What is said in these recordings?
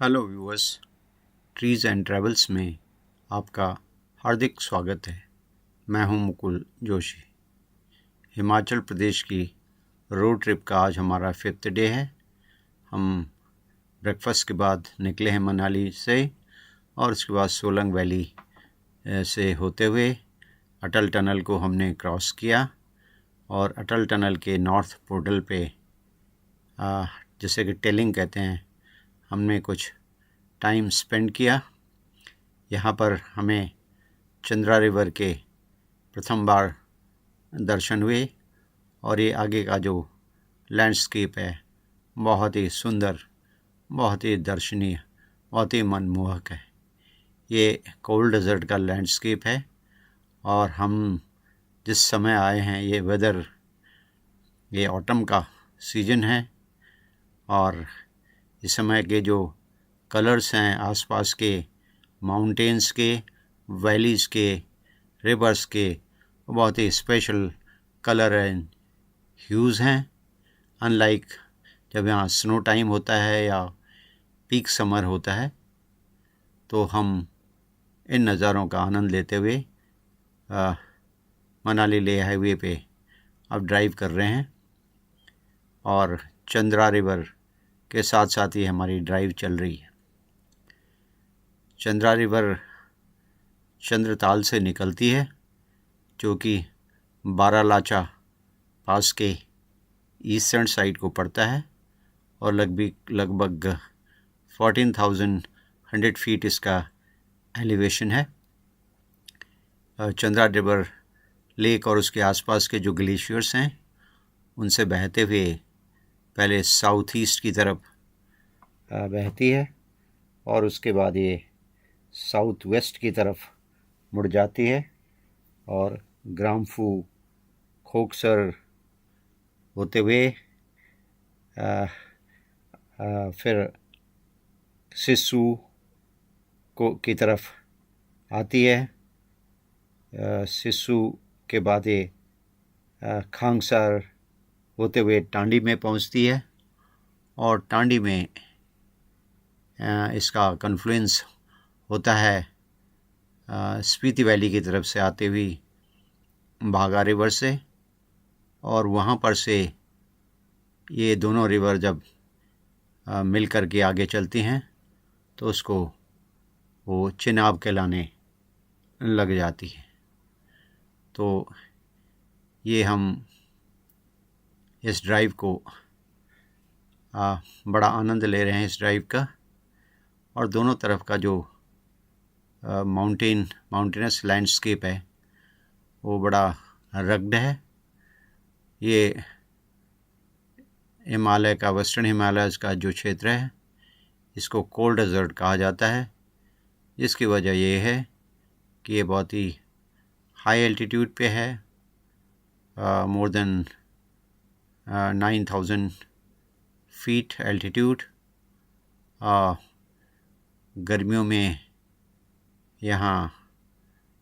Hello viewers, trees and travels में आपका हार्दिक स्वागत है। मैं हूं मुकुल जोशी। हिमाचल प्रदेश की रोड ट्रिप का आज हमारा 5th डे है। हम ब्रेकफास्ट के बाद निकले हैं मनाली से और उसके बाद सोलंग वैली से होते हुए अटल टनल को हमने क्रॉस किया और अटल टनल के नॉर्थ पोर्टल पे जैसे कि टेलिंग कहते हैं, हमने कुछ टाइम स्पेंड किया। यहाँ पर हमें चंद्रा रिवर के प्रथम बार दर्शन हुए और ये आगे का जो लैंडस्केप है बहुत ही सुंदर, बहुत ही दर्शनीय, बहुत ही मनमोहक है। ये कोल्ड डेजर्ट का लैंडस्केप है और हम जिस समय आए हैं ये ऑटम का सीजन है और इस समय के जो कलर्स हैं आसपास के माउंटेन्स के, वैलीज़ के, रिवर्स के, बहुत ही स्पेशल कलर एंड ह्यूज़ हैं। अनलाइक जब यहाँ स्नो टाइम होता है या पीक समर होता है तो हम इन नज़ारों का आनंद लेते हुए मनाली लेह हाईवे पे अब ड्राइव कर रहे हैं और चंद्रा रिवर के साथ साथ ही हमारी ड्राइव चल रही है। चंद्रा रिवर चंद्रताल से निकलती है जो कि बारालाचा पास के ईस्टर्न साइड को पड़ता है और लगभग 14,100 फीट इसका एलिवेशन है। चंद्रा रिवर लेक और उसके आसपास के जो ग्लेशियर्स हैं उनसे बहते हुए पहले साउथ ईस्ट की तरफ बहती है और उसके बाद ये साउथ वेस्ट की तरफ मुड़ जाती है और ग्राम्फू, खोकसर होते हुए फिर सिस्सू की तरफ आती है। सिस्सू के बाद ये खांगसर होते हुए टांडी में पहुंचती है और टांडी में इसका कन्फ्लुएंस होता है स्पीति वैली की तरफ से आते हुई भागा रिवर से और वहाँ पर से ये दोनों रिवर जब मिल कर के आगे चलती हैं तो उसको वो चिनाब कहलाने लग जाती है। तो ये हम इस ड्राइव को बड़ा आनंद ले रहे हैं इस ड्राइव का और दोनों तरफ का जो माउंटेनस लैंडस्केप है वो बड़ा रग्ड है। ये हिमालय का, वेस्टर्न हिमालयज़ का जो क्षेत्र है इसको कोल्ड डेजर्ट कहा जाता है, जिसकी वजह ये है कि ये बहुत ही हाई एल्टीट्यूड पे है, मोर देन 9,000 फीट एल्टीट्यूड। गर्मियों में यहाँ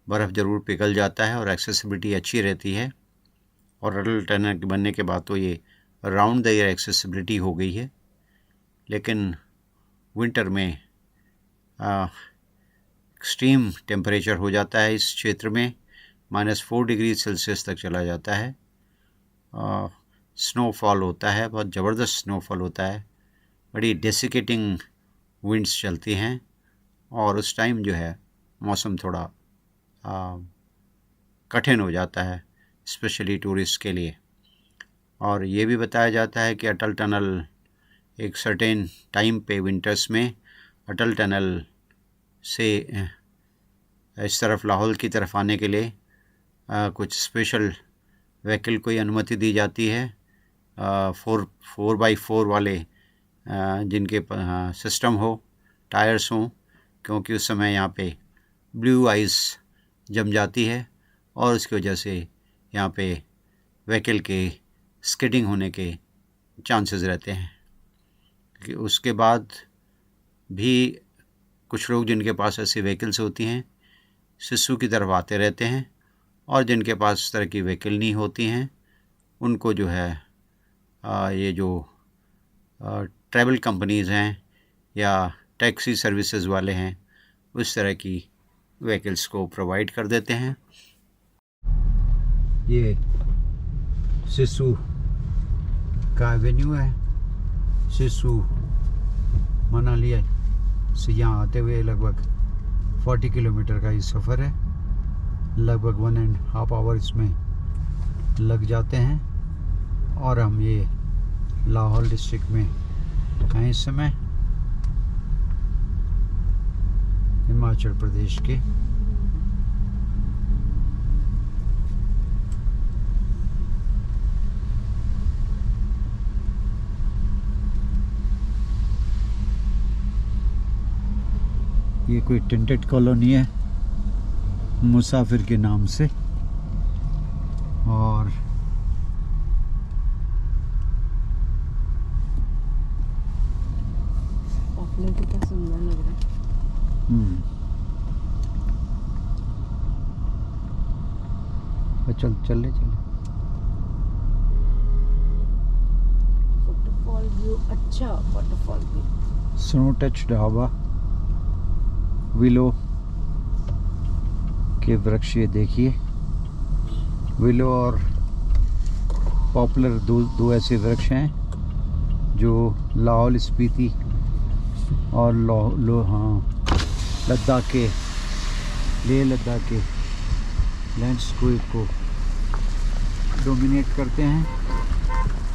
बर्फ़ ज़रूर पिघल जाता है और एक्सेसिबिलिटी अच्छी रहती है और अटल टनल बनने के बाद तो ये राउंड द ईयर एक्सेसिबिलिटी हो गई है। लेकिन विंटर में एक्सट्रीम टेम्परेचर हो जाता है इस क्षेत्र में, -4 डिग्री सेल्सियस तक चला जाता है। स्नोफॉल होता है, बहुत ज़बरदस्त स्नोफॉल होता है, बड़ी डेसिकेटिंग विंड्स चलती हैं और उस टाइम जो है मौसम थोड़ा कठिन हो जाता है स्पेशली टूरिस्ट के लिए। और ये भी बताया जाता है कि अटल टनल एक सर्टेन टाइम पे विंटर्स में अटल टनल से इस तरफ लाहौल की तरफ आने के लिए कुछ स्पेशल व्हीकल को अनुमति दी जाती है, 4x4 वाले जिनके सिस्टम हो, टायर्स हों, क्योंकि उस समय यहाँ पे ब्लू आइस जम जाती है और उसकी वजह से यहाँ पे व्हीकल के स्किडिंग होने के चांसेस रहते हैं। कि उसके बाद भी कुछ लोग जिनके पास ऐसी व्हीकल्स होती हैं सिस्सू की तरफ आते रहते हैं और जिनके पास इस तरह की व्हीकल नहीं होती हैं उनको जो है ये जो ट्रैवल कंपनीज़ हैं या टैक्सी सर्विसेज वाले हैं उस तरह की व्हीकल्स को प्रोवाइड कर देते हैं। ये सिसु का एवेन्यू है। सिसु मनाली से यहाँ आते हुए लगभग 40 किलोमीटर का ये सफ़र है। लगभग 1.5 आवर इसमें लग जाते हैं और हम ये लाहौल डिस्ट्रिक्ट में हैं इस समय, हिमाचल प्रदेश के। ये कोई टेंटेड कॉलोनी है मुसाफिर के नाम से, और कितना सुंदर लग रहा है। चले वाटरफॉल व्यू, अच्छा waterfall view. Snow touch dhaba, willow के वृक्ष ये देखिए। विलो और पॉपुलर दो ऐसे वृक्ष हैं जो लाहौल स्पीति और लद्दाख के लेह लद्दाख के लैंडस्केप को डोमिनेट करते हैं।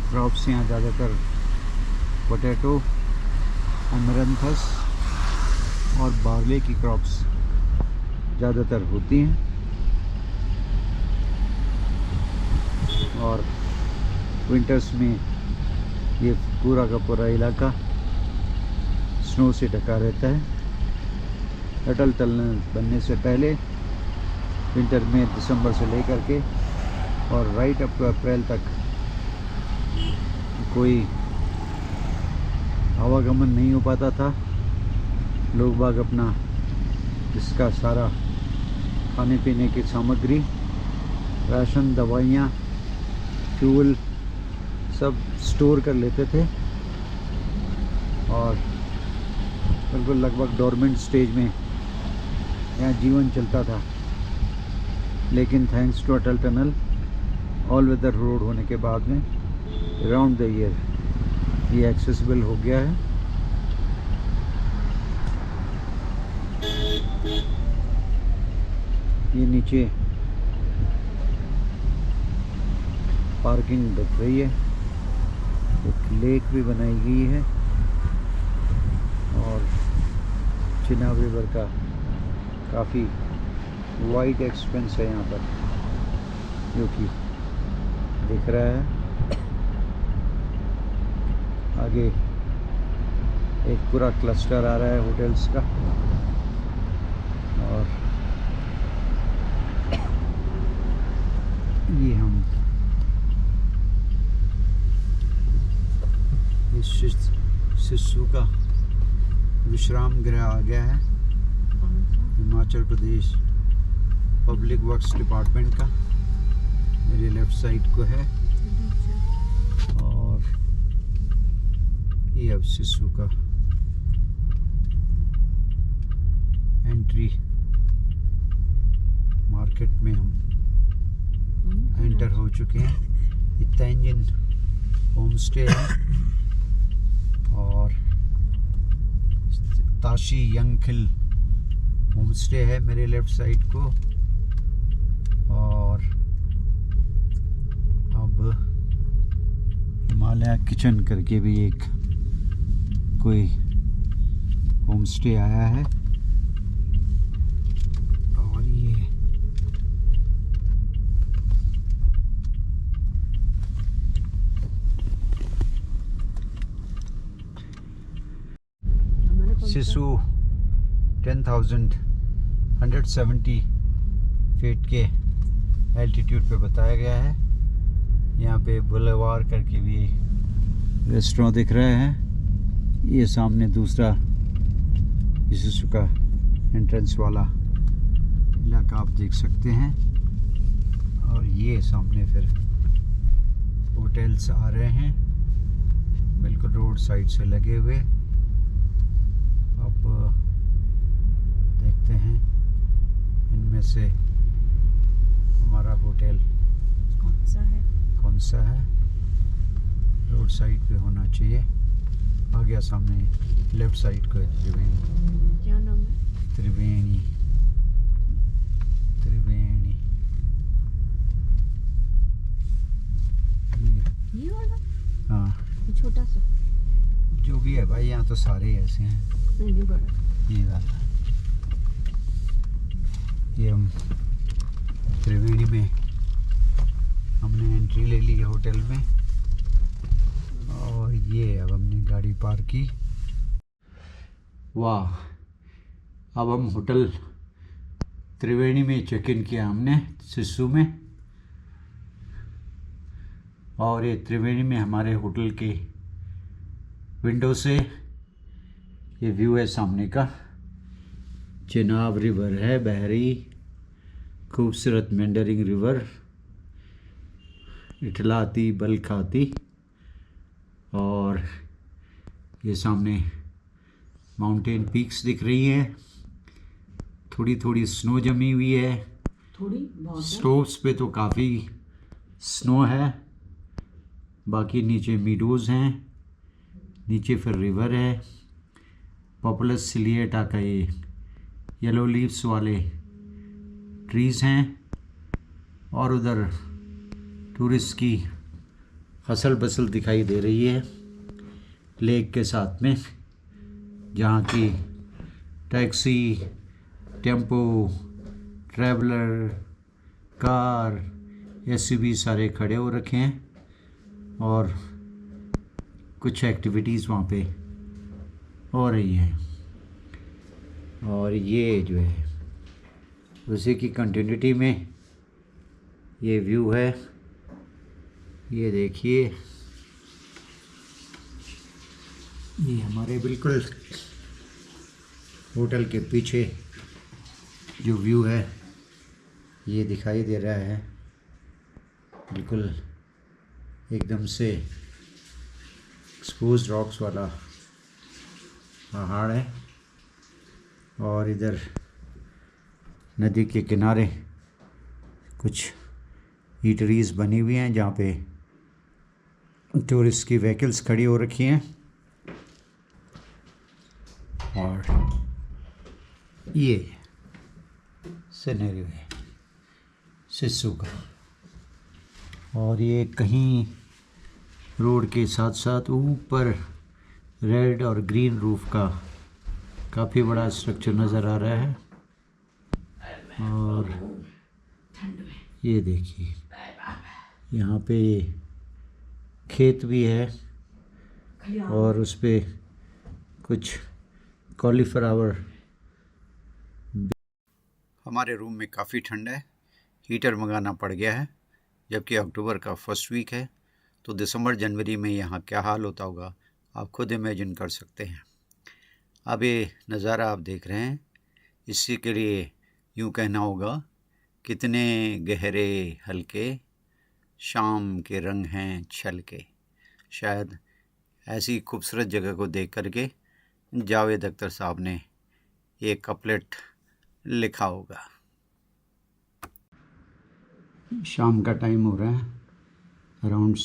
क्रॉप्स यहाँ ज़्यादातर पोटैटो, अमरंथस और बार्ले की क्रॉप्स ज़्यादातर होती हैं, और विंटर्स में ये पूरा का पूरा इलाका स्नो से ढका रहता है। अटल टनल बनने से पहले विंटर में दिसंबर से लेकर के और राइट अप टू अप्रैल तक कोई आवागमन नहीं हो पाता था। लोग बाग अपना इसका सारा खाने पीने की सामग्री, राशन, दवाइयाँ, फ्यूल सब स्टोर कर लेते थे और बिल्कुल लगभग डोरमेंट स्टेज में यहाँ जीवन चलता था। लेकिन thanks to Atal tunnel all weather road होने के बाद में अराउंड द ईयर ये एक्सेसिबल हो गया है। ये नीचे पार्किंग दिख रही है, एक लेक भी बनाई गई है और चिनाब रिवर का काफ़ी वाइड एक्सपेंस है यहाँ पर जो कि दिख रहा है। आगे एक पूरा क्लस्टर आ रहा है होटल्स का, और ये हम इस सिसु का विश्राम गृह आ गया है, Himachal Pradesh public works department का। मेरे लेफ्ट साइड को है, और ये अब सिसु का एंट्री मार्केट में हम एंटर हो चुके हैं। ये तैंजिन होम स्टे है और ताशी यंगखिल होम स्टे है मेरे लेफ्ट साइड को। और अब हिमालय किचन करके भी एक कोई होम स्टे आया है, और ये सिसु 10,170 फीट के एल्टीट्यूड पे बताया गया है। यहाँ पे बुलेवार करके भी रेस्टोरेंट दिख रहे हैं। ये सामने दूसरा सिसु का एंट्रेंस वाला इलाका आप देख सकते हैं, और ये सामने फिर होटल्स आ रहे हैं बिल्कुल रोड साइड से लगे हुए। अब से हमारा होटल कौन सा है, रोड साइड पे होना चाहिए। आ गया सामने लेफ्ट साइड को त्रिवेणी। क्या नाम है? त्रिवेणी। ये वाला? हाँ, छोटा सा जो भी है भाई, यहाँ तो सारे ऐसे हैं। नहीं बड़ा। ये वाला, ये हम त्रिवेणी में हमने एंट्री ले ली है होटल में, और ये अब हमने गाड़ी पार्क की। वाह, अब हम होटल त्रिवेणी में चेक इन किया हमने सिस्सू में, और ये त्रिवेणी में हमारे होटल के विंडो से ये व्यू है सामने का। चिनाब रिवर है बह रही, खूबसूरत मेंडरिंग रिवर इठलाती बलखाती, और ये सामने माउंटेन पीक्स दिख रही है। थोड़ी थोड़ी स्नो जमी हुई है, थोड़ी बहुत है। स्लोप्स पे तो काफ़ी स्नो है, बाकी नीचे मीडोज़ हैं, नीचे फिर रिवर है। पॉपुलस सिलिएटा का ये येलो लीव्स वाले ट्रीज़ हैं, और उधर टूरिस्ट की हसल बसल दिखाई दे रही है लेक के साथ में, जहाँ की taxi, tempo, traveller, car, SUV सारे खड़े हो रखे हैं, और कुछ एक्टिविटीज़ वहाँ पे हो रही हैं। और ये जो है उसी की कंटिन्यूटी में ये व्यू है। ये देखिए, ये हमारे बिल्कुल होटल के पीछे जो व्यू है ये दिखाई दे रहा है, बिल्कुल एकदम से एक्सपोज्ड रॉक्स वाला पहाड़ है, और इधर नदी के किनारे कुछ ईटरीज बनी हुई हैं जहाँ पे टूरिस्ट की व्हीकल्स खड़ी हो रखी हैं, और ये सिनेरियो है सिस्सू का। और ये कहीं रोड के साथ साथ ऊपर रेड और ग्रीन रूफ का काफ़ी बड़ा स्ट्रक्चर नज़र आ रहा है। और ये देखिए, यहाँ पे खेत भी है, और उस पे कुछ कॉलीफ्लावर। हमारे रूम में काफ़ी ठंड है, हीटर मंगाना पड़ गया है, जबकि अक्टूबर का फर्स्ट वीक है, तो दिसंबर जनवरी में यहाँ क्या हाल होता होगा आप खुद इमेजिन कर सकते हैं। अब ये नज़ारा आप देख रहे हैं, इसी के लिए यूँ कहना होगा, कितने गहरे हल्के शाम के रंग हैं छलके। शायद ऐसी खूबसूरत जगह को देख करके जावेद अख्तर साहब ने ये कपलेट लिखा होगा। शाम का टाइम हो रहा है, अराउंड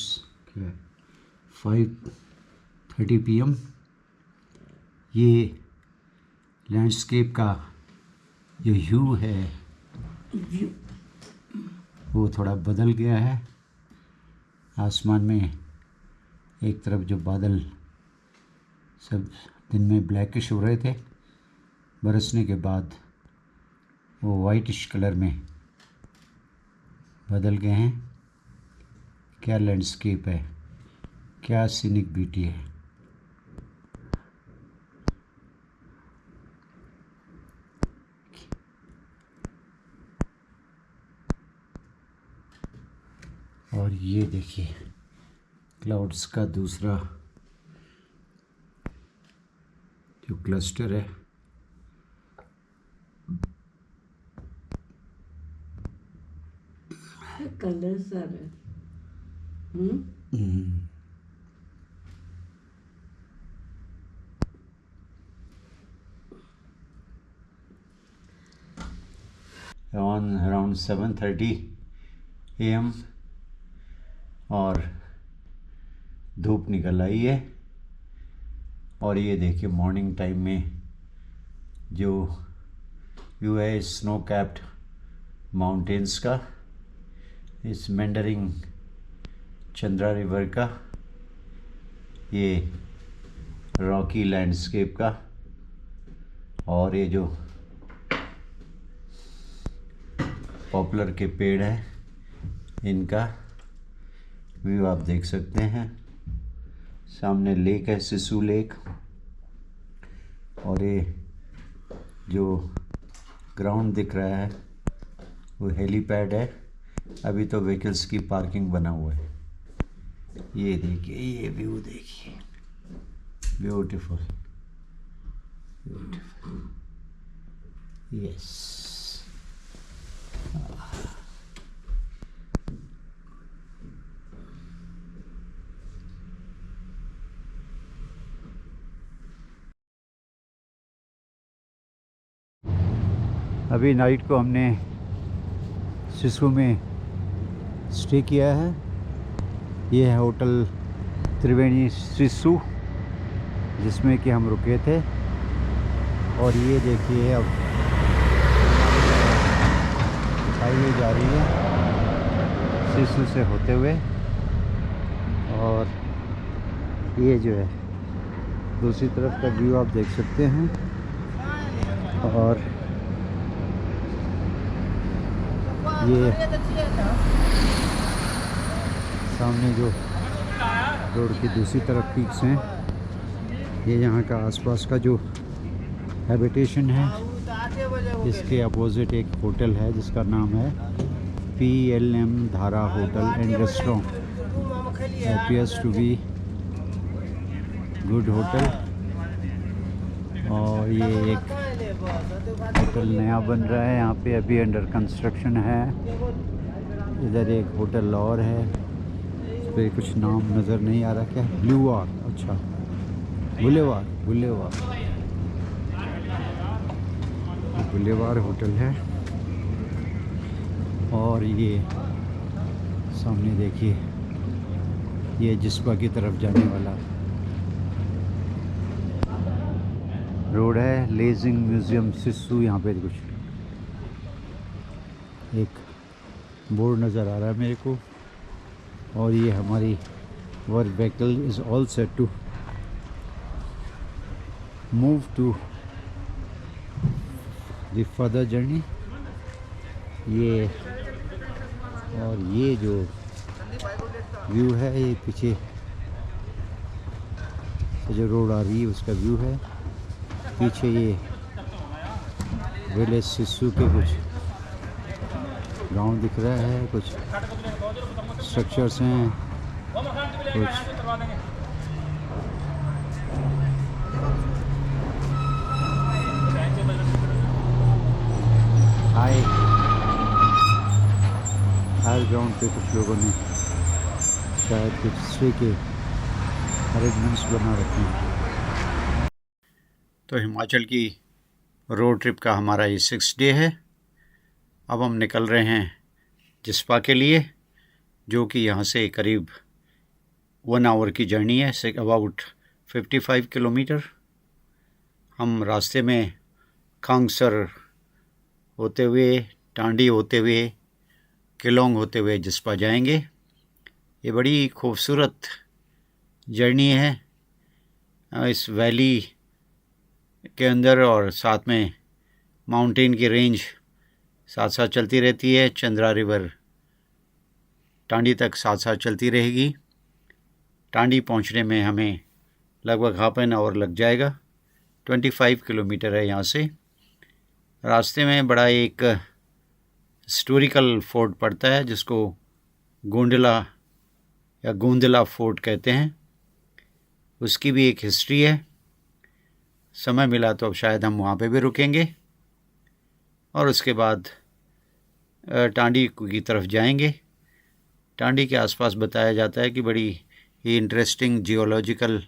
5:30 PM। ये लैंडस्केप का जो व्यू है वो थोड़ा बदल गया है। आसमान में एक तरफ जो बादल सब दिन में ब्लैकिश हो रहे थे, बरसने के बाद वो वाइटिश कलर में बदल गए हैं। क्या लैंडस्केप है, क्या सीनिक ब्यूटी है। और ये देखिए क्लाउड्स का दूसरा जो क्लस्टर है, कलर सारे। ऑन अराउंड 7:30 AM और धूप निकल आई है। और ये देखिए मॉर्निंग टाइम में जो व्यू है स्नो कैप्ड माउंटेन्स का, इस मेंडरिंग चंद्रा रिवर का, ये रॉकी लैंडस्केप का, और ये जो पॉपुलर के पेड़ हैं इनका व्यू आप देख सकते हैं। सामने लेक है, सिसु लेक, और ये जो ग्राउंड दिख रहा है वो हेलीपैड है। अभी तो व्हीकल्स की पार्किंग बना हुआ है। ये देखिए, ये व्यू देखिए, ब्यूटीफुल ब्यूटीफुल, यस। अभी नाइट को हमने सिसु में स्टे किया है। ये है होटल त्रिवेणी सिसु जिसमें कि हम रुके थे। और ये देखिए अब हाईवे जा रही है सिसु से होते हुए, और ये जो है दूसरी तरफ का व्यू आप देख सकते हैं। और ये सामने जो रोड की दूसरी तरफ पीक्स हैं, ये यहाँ का आसपास का जो हैबिटेशन है, इसके अपोजिट एक होटल है जिसका नाम है PLM Dhara hotel and restaurant. Appears to be good hotel. और ये एक होटल नया बन रहा है यहाँ पे, अभी अंडर कंस्ट्रक्शन है। इधर एक होटल और है, उस पर कुछ नाम नज़र नहीं आ रहा, क्या ब्लूवार, अच्छा बुलेवार बुलेवार होटल है। और ये सामने देखिए, ये जिस्पा की तरफ जाने वाला रोड है। लेजिंग म्यूज़ियम सिसु, यहाँ पे कुछ एक बोर्ड नज़र आ रहा है मेरे को। और ये हमारी work vehicle is all set to move to the further journey. ये और ये जो व्यू है, ये पीछे से जो रोड आ रही है उसका व्यू है। पीछे ये विलेज सिसु के कुछ गांव दिख रहा है, कुछ स्ट्रक्चर्स हैं, कुछ हायर ग्राउंड पे कुछ लोगों ने शायद कुछ स्टे के अरेंजमेंट्स बना रखे हैं। तो हिमाचल की रोड ट्रिप का हमारा ये 6th डे है। अब हम निकल रहे हैं जिस्पा के लिए, जो कि यहाँ से करीब 1 आवर की जर्नी है, से अबाउट 55 किलोमीटर। हम रास्ते में कांगसर होते हुए, टांडी होते हुए, केलोंग होते हुए जिस्पा जाएंगे। ये बड़ी खूबसूरत जर्नी है इस वैली के अंदर, और साथ में माउंटेन की रेंज साथ साथ चलती रहती है। चंद्रा रिवर टांडी तक साथ साथ चलती रहेगी। टांडी पहुंचने में हमें लगभग हाफ एन आवर लग जाएगा। 25 किलोमीटर है यहाँ से। रास्ते में बड़ा एक हिस्टोरिकल फोर्ट पड़ता है जिसको गोंडला या गोंदला फोर्ट कहते हैं। उसकी भी एक हिस्ट्री है। समय मिला तो अब शायद हम वहाँ पे भी रुकेंगे और उसके बाद टांडी की तरफ जाएंगे। टांडी के आसपास बताया जाता है कि बड़ी ही इंटरेस्टिंग जियोलॉजिकल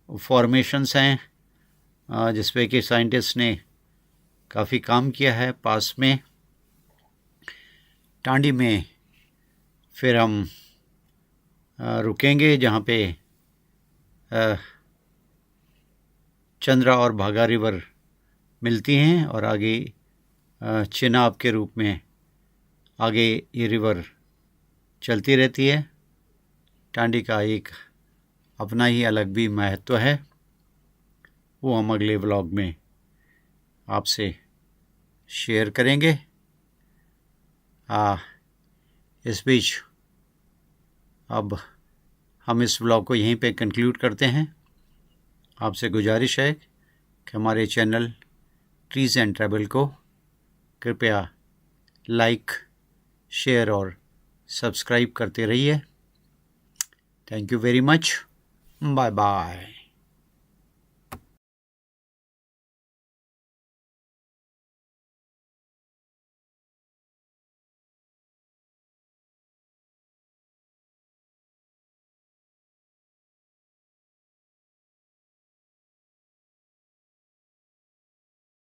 फॉर्मेशंस हैं जिस पे कि साइंटिस्ट ने काफ़ी काम किया है पास में। टांडी में फिर हम रुकेंगे जहाँ पे चंद्रा और भागा रिवर मिलती हैं और आगे चिनाब के रूप में आगे ये रिवर चलती रहती है। टांडी का एक अपना ही अलग भी महत्व है, वो हम अगले व्लॉग में आपसे शेयर करेंगे। इस बीच अब हम इस व्लॉग को यहीं पे कंक्लूड करते हैं। आपसे गुजारिश है कि हमारे चैनल ट्रीज़ एंड ट्रैवल को कृपया लाइक, शेयर और सब्सक्राइब करते रहिए। Thank you very much. Bye bye.